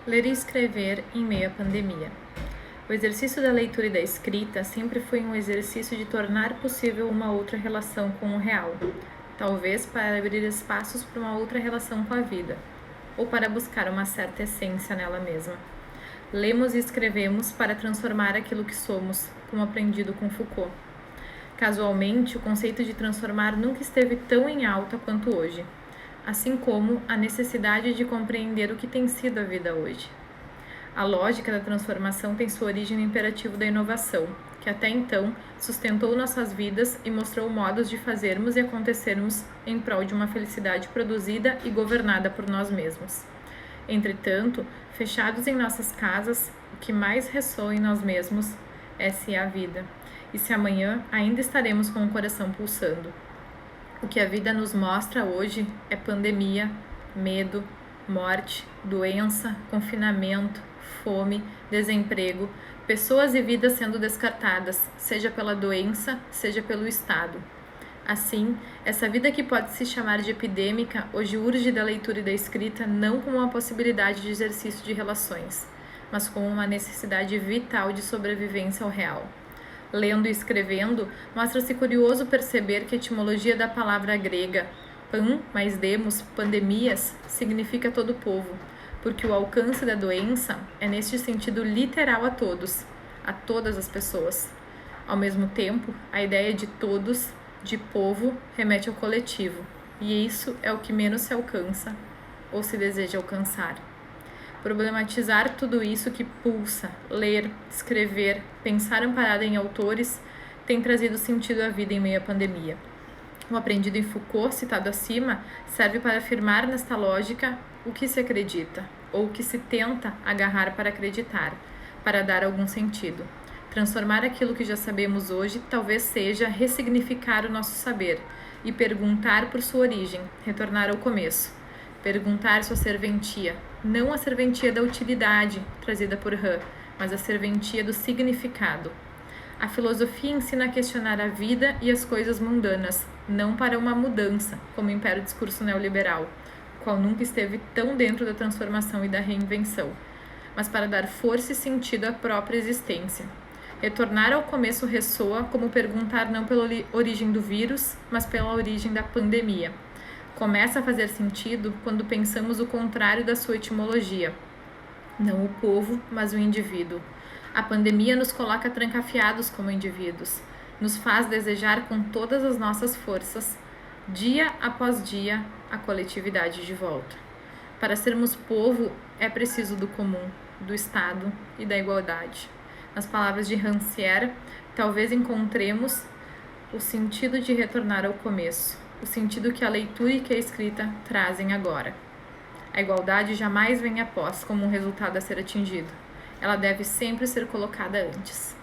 Ler e escrever em meio à pandemia. O exercício da leitura e da escrita sempre foi um exercício de tornar possível uma outra relação com o real, talvez para abrir espaços para uma outra relação com a vida, ou para buscar uma certa essência nela mesma. Lemos e escrevemos para transformar aquilo que somos, como aprendido com Foucault. Casualmente, o conceito de transformar nunca esteve tão em alta quanto hoje, assim como a necessidade de compreender o que tem sido a vida hoje. A lógica da transformação tem sua origem no imperativo da inovação, que até então sustentou nossas vidas e mostrou modos de fazermos e acontecermos em prol de uma felicidade produzida e governada por nós mesmos. Entretanto, fechados em nossas casas, o que mais ressoa em nós mesmos é se a vida, e se amanhã ainda estaremos com o coração pulsando. O que a vida nos mostra hoje é pandemia, medo, morte, doença, confinamento, fome, desemprego, pessoas e vidas sendo descartadas, seja pela doença, seja pelo Estado. Assim, essa vida que pode se chamar de epidêmica hoje urge da leitura e da escrita não como uma possibilidade de exercício de relações, mas como uma necessidade vital de sobrevivência ao real. Lendo e escrevendo, mostra-se curioso perceber que a etimologia da palavra grega pan mais demos, pandemias, significa todo o povo, porque o alcance da doença é neste sentido literal a todos, a todas as pessoas. Ao mesmo tempo, a ideia de todos, de povo, remete ao coletivo, e isso é o que menos se alcança ou se deseja alcançar. Problematizar tudo isso que pulsa, ler, escrever, pensar amparada em autores, tem trazido sentido à vida em meio à pandemia. O aprendido em Foucault, citado acima, serve para afirmar nesta lógica o que se acredita, ou o que se tenta agarrar para acreditar, para dar algum sentido. Transformar aquilo que já sabemos hoje talvez seja ressignificar o nosso saber e perguntar por sua origem, retornar ao começo. Perguntar sua serventia, não a serventia da utilidade trazida por Han, mas a serventia do significado. A filosofia ensina a questionar a vida e as coisas mundanas, não para uma mudança, como impera o discurso neoliberal, o qual nunca esteve tão dentro da transformação e da reinvenção, mas para dar força e sentido à própria existência. Retornar ao começo ressoa como perguntar não pela origem do vírus, mas pela origem da pandemia. Começa a fazer sentido quando pensamos o contrário da sua etimologia. Não o povo, mas o indivíduo. A pandemia nos coloca trancafiados como indivíduos, nos faz desejar com todas as nossas forças, dia após dia, a coletividade de volta. Para sermos povo, é preciso do comum, do Estado e da igualdade. Nas palavras de Rancière, talvez encontremos o sentido de retornar ao começo, o sentido que a leitura e que a escrita trazem agora. A igualdade jamais vem após como um resultado a ser atingido. Ela deve sempre ser colocada antes.